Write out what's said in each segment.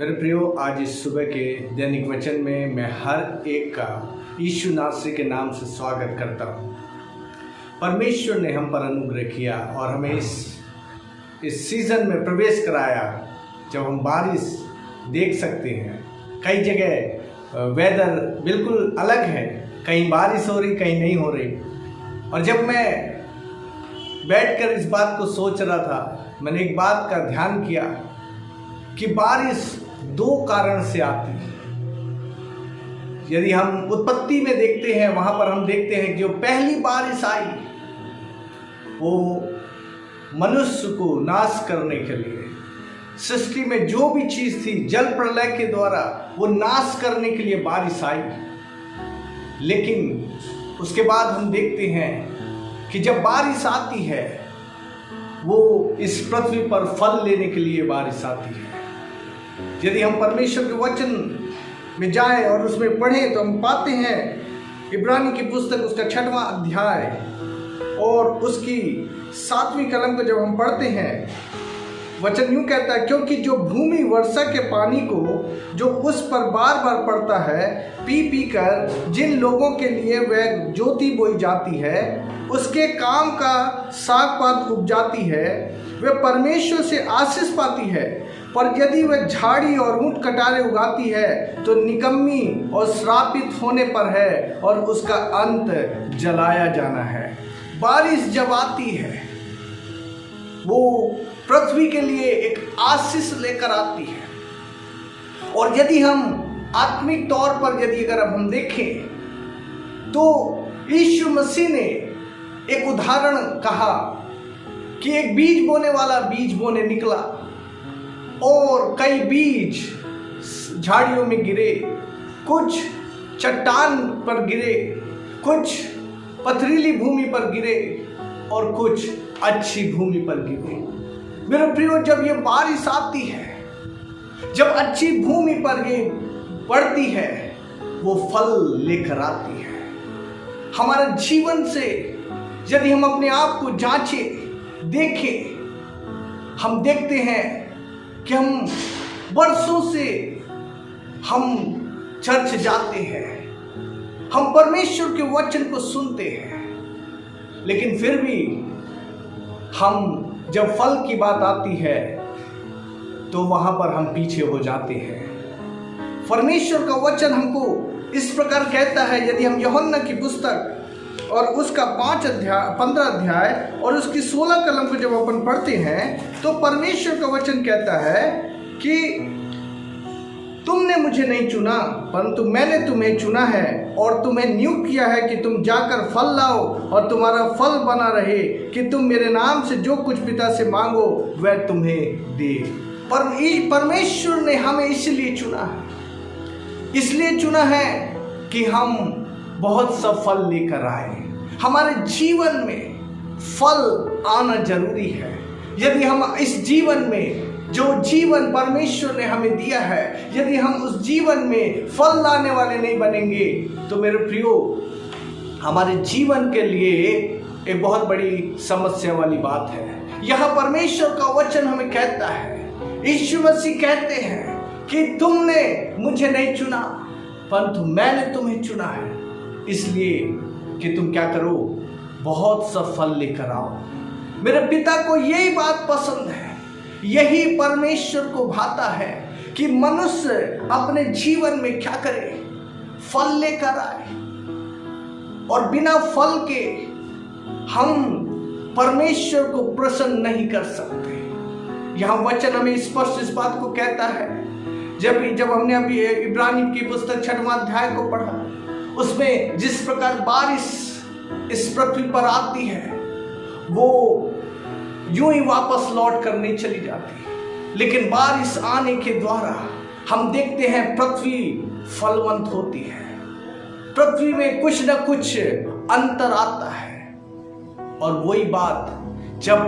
मेरे प्रियो, आज इस सुबह के दैनिक वचन में मैं हर एक का यीशु नासरी के नाम से स्वागत करता हूँ। परमेश्वर ने हम पर अनुग्रह किया और हमें इस सीज़न में प्रवेश कराया जब हम बारिश देख सकते हैं। कई जगह वेदर बिल्कुल अलग है, कहीं बारिश हो रही कहीं नहीं हो रही। और जब मैं बैठकर इस बात को सोच रहा था, मैंने एक बात का ध्यान किया कि बारिश दो कारण से आती है। यदि हम उत्पत्ति में देखते हैं, वहां पर हम देखते हैं कि जो पहली बारिश आई वो मनुष्य को नाश करने के लिए, सृष्टि में जो भी चीज थी जल प्रलय के द्वारा वो नाश करने के लिए बारिश आई। लेकिन उसके बाद हम देखते हैं कि जब बारिश आती है वो इस पृथ्वी पर फल लेने के लिए बारिश आती है। यदि हम परमेश्वर के वचन में जाएं और उसमें पढ़ें तो हम पाते हैं इब्रानी की पुस्तक उसका 6वां अध्याय और उसकी 7वीं कलम को जब हम पढ़ते हैं, वचन यूं कहता है, क्योंकि जो भूमि वर्षा के पानी को जो उस पर बार बार पड़ता है पी पी कर जिन लोगों के लिए वह ज्योति बोई जाती है, उसके काम का साग पात उपजाती है, वह परमेश्वर से आशीष पाती है। पर यदि वह झाड़ी और ऊंट कटारे उगाती है तो निकम्मी और श्रापित होने पर है और उसका अंत जलाया जाना है। बारिश जब आती है वो पृथ्वी के लिए एक आशीष लेकर आती है। और यदि हम आत्मिक तौर पर यदि अगर अब हम देखें तो यीशु मसीह ने एक उदाहरण कहा कि एक बीज बोने वाला बीज बोने निकला और कई बीज झाड़ियों में गिरे, कुछ चट्टान पर गिरे, कुछ पथरीली भूमि पर गिरे और कुछ अच्छी भूमि पर गिरे। मेरे प्रियो, जब ये बारिश आती है, जब अच्छी भूमि पर ये पड़ती है, वो फल लेकर आती है। हमारे जीवन से यदि हम अपने आप को जांचें, देखें, हम देखते हैं कि हम वर्षों से हम चर्च जाते हैं, हम परमेश्वर के वचन को सुनते हैं, लेकिन फिर भी हम जब फल की बात आती है तो वहां पर हम पीछे हो जाते हैं। परमेश्वर का वचन हमको इस प्रकार कहता है, यदि हम यूहन्ना की पुस्तक और उसका 15 अध्याय और उसकी 16 कलम को जब अपन पढ़ते हैं तो परमेश्वर का वचन कहता है कि तुमने मुझे नहीं चुना परंतु मैंने तुम्हें चुना है और तुम्हें नियुक्त किया है कि तुम जाकर फल लाओ और तुम्हारा फल बना रहे, कि तुम मेरे नाम से जो कुछ पिता से मांगो वह तुम्हें दे। परमेश्वर ने हमें इसलिए चुना है, इसलिए चुना है कि हम बहुत सा फल लेकर आए। हमारे जीवन में फल आना जरूरी है। यदि हम इस जीवन में जो जीवन परमेश्वर ने हमें दिया है, यदि हम उस जीवन में फल लाने वाले नहीं बनेंगे तो मेरे प्रियो, हमारे जीवन के लिए एक बहुत बड़ी समस्या वाली बात है। यह परमेश्वर का वचन हमें कहता है, यीशु मसीह कहते हैं कि तुमने मुझे नहीं चुना परंतु मैंने तुम्हें चुना है, इसलिए कि तुम क्या करो, बहुत सा फल लेकर आओ। मेरे पिता को यही बात पसंद है, यही परमेश्वर को भाता है कि मनुष्य अपने जीवन में क्या करे, फल लेकर आए। और बिना फल के हम परमेश्वर को प्रसन्न नहीं कर सकते। यहाँ वचन हमें स्पष्ट इस बात को कहता है। जब हमने अभी इब्रानी की पुस्तक 6वां अध्याय को पढ़ा, उसमें जिस प्रकार बारिश इस पृथ्वी पर आती है वो यूं ही वापस लौट कर नहीं चली जाती, लेकिन बारिश आने के द्वारा हम देखते हैं पृथ्वी फलवंत होती है, पृथ्वी में कुछ न कुछ अंतर आता है। और वही बात जब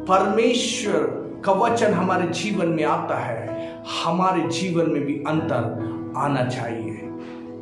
परमेश्वर का वचन हमारे जीवन में आता है, हमारे जीवन में भी अंतर आना चाहिए।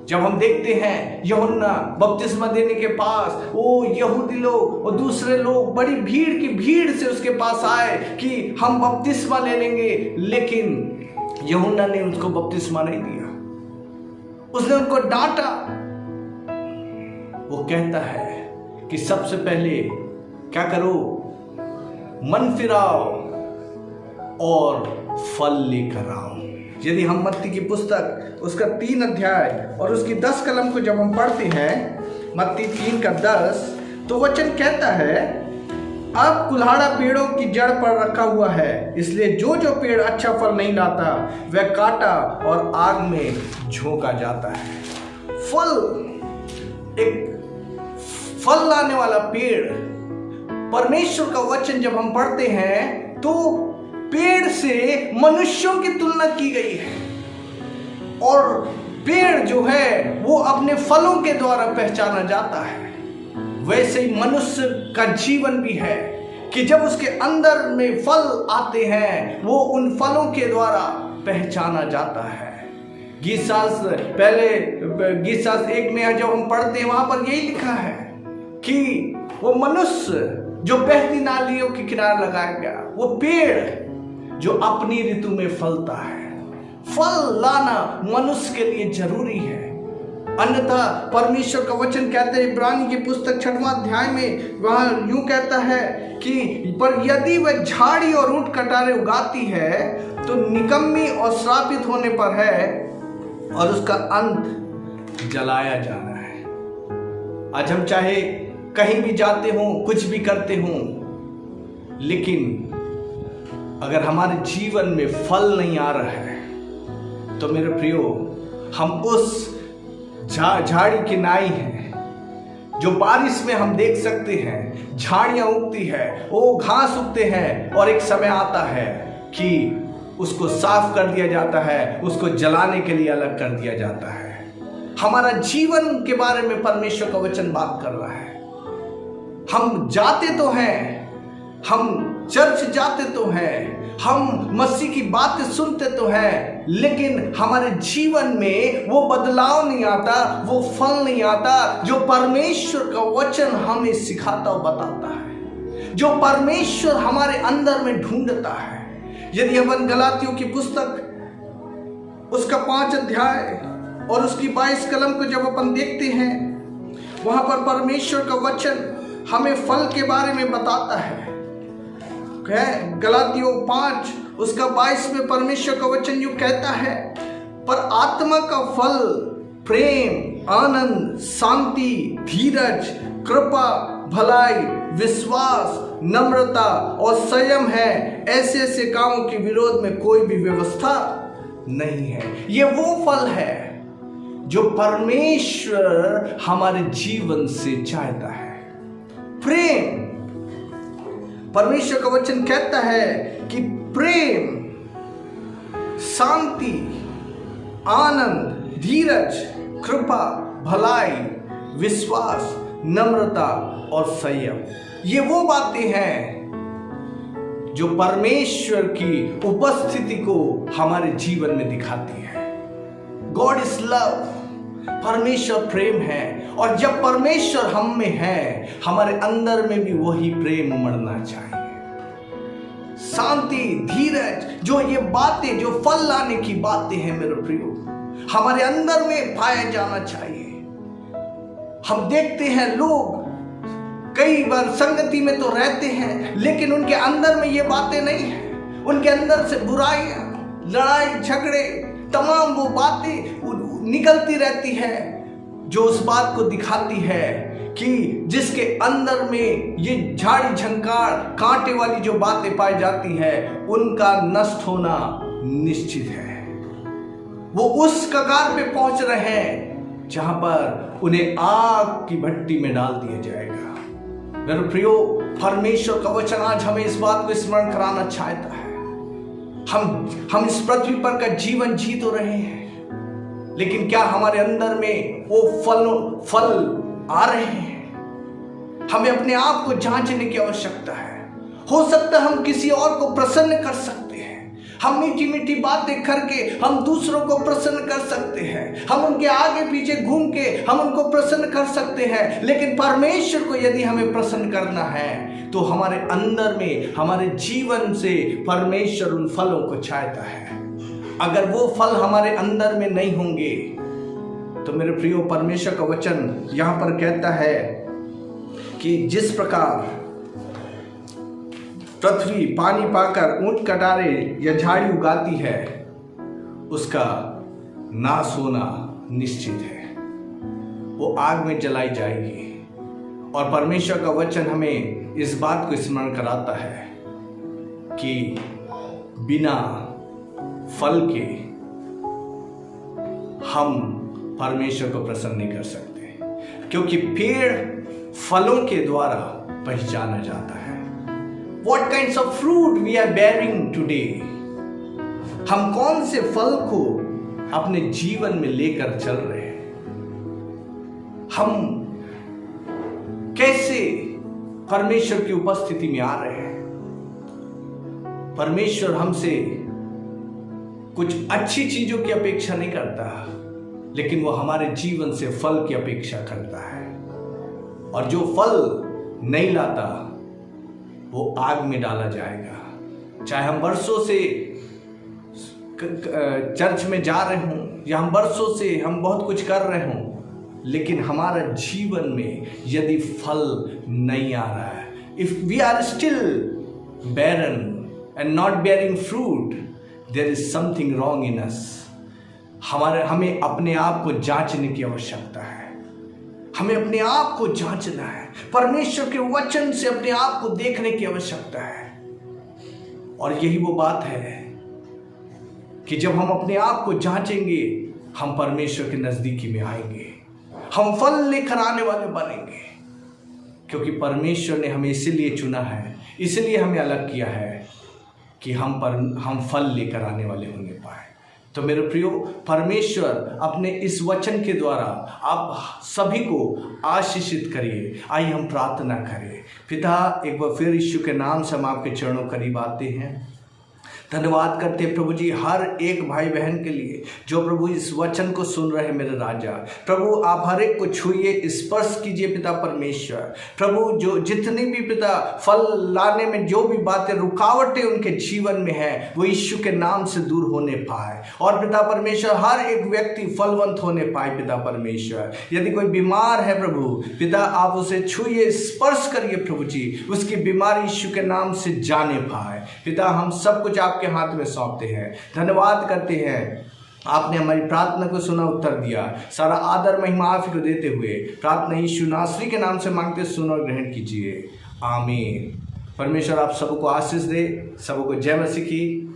जब हम देखते हैं यूहन्ना बपतिस्मा देने के पास, वो यहूदी लोग और दूसरे लोग बड़ी भीड़ की भीड़ से उसके पास आए कि हम बपतिस्मा ले लेंगे, लेकिन यूहन्ना ने उसको बपतिस्मा नहीं दिया, उसने उनको डांटा। वो कहता है कि सबसे पहले क्या करो, मन फिराओ और फल लेकर आओ। यदि हम मत्ती की पुस्तक उसका 3 अध्याय और उसकी 10 कलम को जब हम पढ़ते हैं, मत्ती 3 का 10, तो वचन कहता है, अब कुल्हाड़ा पेड़ों की जड़ पर रखा हुआ है, इसलिए जो जो पेड़ अच्छा फल नहीं लाता वह काटा और आग में झोंका जाता है। एक फल लाने वाला पेड़, परमेश्वर का वचन जब हम पढ़ते हैं तो पेड़ से मनुष्यों की तुलना की गई है, और पेड़ जो है वो अपने फलों के द्वारा पहचाना जाता है। वैसे ही मनुष्य का जीवन भी है कि जब उसके अंदर में फल आते हैं वो उन फलों के द्वारा पहचाना जाता है। गीत शास्त्र 1 में जब हम पढ़ते हैं वहां पर यही लिखा है कि वो मनुष्य जो बहती नालियों के किनारे लगाया गया, वो पेड़ जो अपनी ऋतु में फलता है। फल लाना मनुष्य के लिए जरूरी है, अन्यथा परमेश्वर का वचन कहते हैं इब्रानी की पुस्तक 6वां अध्याय में, वहां यूं कहता है कि पर यदि वह झाड़ी और ऊंट कटारे उगाती है तो निकम्मी और श्रापित होने पर है और उसका अंत जलाया जाना है। आज हम चाहे कहीं भी जाते हों, कुछ भी करते हों, लेकिन अगर हमारे जीवन में फल नहीं आ रहा है तो मेरे प्रियो, हम उस झाड़ी की नाई हैं जो बारिश में हम देख सकते हैं झाड़ियां उगती है, वो घास उगते हैं और एक समय आता है कि उसको साफ कर दिया जाता है, उसको जलाने के लिए अलग कर दिया जाता है। हमारा जीवन के बारे में परमेश्वर का वचन बात कर रहा है। हम जाते तो हैं, हम चर्च जाते तो हैं, हम मसीह की बातें सुनते तो हैं, लेकिन हमारे जीवन में वो बदलाव नहीं आता, वो फल नहीं आता जो परमेश्वर का वचन हमें सिखाता और बताता है, जो परमेश्वर हमारे अंदर में ढूंढता है। यदि अपन गलातियों की पुस्तक उसका 5 अध्याय और उसकी 22 कलम को जब अपन देखते हैं, वहां पर परमेश्वर का वचन हमें फल के बारे में बताता है। गलातियों 5 उसका 22 में परमेश्वर का वचन यूं कहता है, पर आत्मा का फल प्रेम, आनंद, शांति, धीरज, कृपा, भलाई, विश्वास, नम्रता और संयम है। ऐसे कामों के विरोध में कोई भी व्यवस्था नहीं है। ये वो फल है जो परमेश्वर हमारे जीवन से चाहता है। प्रेम, परमेश्वर का वचन कहता है कि प्रेम, शांति, आनंद, धीरज, कृपा, भलाई, विश्वास, नम्रता और संयम, ये वो बातें हैं जो परमेश्वर की उपस्थिति को हमारे जीवन में दिखाती है। गॉड इज लव, परमेश्वर प्रेम है, और जब परमेश्वर हम में है, हमारे अंदर में भी वही प्रेम उमड़ना चाहिए। शांति, धीरज, जो ये बातें, जो फल लाने की बातें हैं मेरे प्रियो, हमारे अंदर में पाया जाना चाहिए। हम देखते हैं लोग कई बार संगति में तो रहते हैं, लेकिन उनके अंदर में ये बातें नहीं है। उनके अंदर से बुराइयां, लड़ाई झगड़े, तमाम वो बातें निकलती रहती है, जो उस बात को दिखाती है कि जिसके अंदर में ये झाड़ी झंकार, कांटे वाली जो बातें पाई जाती है, उनका नष्ट होना निश्चित है। वो उस कगार पे पहुंच रहे हैं जहां पर उन्हें आग की भट्टी में डाल दिया जाएगा। मेरे प्रियो, परमेश्वर का वचन आज हमें इस बात को स्मरण कराना चाहता है। हम इस पृथ्वी पर का जीवन जी तो रहे हैं, लेकिन क्या हमारे अंदर में वो फल आ रहे हैं? हमें अपने आप को जांचने की आवश्यकता है। हो सकता है हम किसी और को प्रसन्न कर सकते हैं, हम मीठी मीठी बातें करके हम दूसरों को प्रसन्न कर सकते हैं, हम उनके आगे पीछे घूम के हम उनको प्रसन्न कर सकते हैं, लेकिन परमेश्वर को यदि हमें प्रसन्न करना है तो हमारे अंदर में, हमारे जीवन से परमेश्वर उन फलों को चाहता है। अगर वो फल हमारे अंदर में नहीं होंगे तो मेरे प्रियो, परमेश्वर का वचन यहां पर कहता है कि जिस प्रकार पृथ्वी पानी पाकर ऊंट कटारे या झाड़ी उगाती है, उसका नाश होना निश्चित है, वो आग में जलाई जाएगी। और परमेश्वर का वचन हमें इस बात को स्मरण कराता है कि बिना फल के हम परमेश्वर को प्रसन्न नहीं कर सकते, क्योंकि पेड़ फलों के द्वारा पहचाना जाता है। What kinds of fruit we are bearing today? हम कौन से फल को अपने जीवन में लेकर चल रहे हैं? हम कैसे परमेश्वर की उपस्थिति में आ रहे हैं? परमेश्वर हमसे कुछ अच्छी चीजों की अपेक्षा नहीं करता, लेकिन वो हमारे जीवन से फल की अपेक्षा करता है। और जो फल नहीं लाता वो आग में डाला जाएगा। चाहे हम वर्षों से चर्च में जा रहे हों या हम वर्षों से हम बहुत कुछ कर रहे हों, लेकिन हमारा जीवन में यदि फल नहीं आ रहा है, if we are still barren and not bearing fruit, there is something wrong in us. हमें अपने आप को जांचने की आवश्यकता है। हमें अपने आप को जांचना है, परमेश्वर के वचन से अपने आप को देखने की आवश्यकता है। और यही वो बात है कि जब हम अपने आप को जांचेंगे, हम परमेश्वर के नजदीकी में आएंगे, हम फल लेकर आने वाले बनेंगे, क्योंकि परमेश्वर ने हमें इसीलिए चुना है, इसलिए हमें अलग किया है कि हम फल लेकर आने वाले होने पाए। तो मेरे प्रियो, परमेश्वर अपने इस वचन के द्वारा आप सभी को आशीषित करिए। आइए हम प्रार्थना करें। पिता, एक बार फिर यीशु के नाम से हम आपके चरणों करीब आते हैं। धन्यवाद करते हैं प्रभु जी हर एक भाई बहन के लिए जो प्रभु इस वचन को सुन रहे हैं। मेरे राजा प्रभु, आप हर एक को छूइए, स्पर्श कीजिए पिता परमेश्वर। प्रभु, जो जितनी भी पिता फल लाने में जो भी बातें रुकावटें उनके जीवन में है, वो यीशु के नाम से दूर होने पाए। और पिता परमेश्वर, हर एक व्यक्ति फलवंत होने पाए पिता परमेश्वर। यदि कोई बीमार है प्रभु पिता, आप उसे छूइए, स्पर्श करिए प्रभु जी, उसकी बीमारी यीशु के नाम से जाने पाए। पिता, हम सब कुछ आपके हाथ में सौंपते हैं। धन्यवाद करते हैं, आपने हमारी प्रार्थना को सुना, उत्तर दिया। सारा आदर महिमा आप ही को देते हुए प्रार्थना यीशु नासरी के नाम से मांगते, सुनो और ग्रहण कीजिए। आमीन। परमेश्वर आप सबको आशीष दे। सबको जय मसीह की।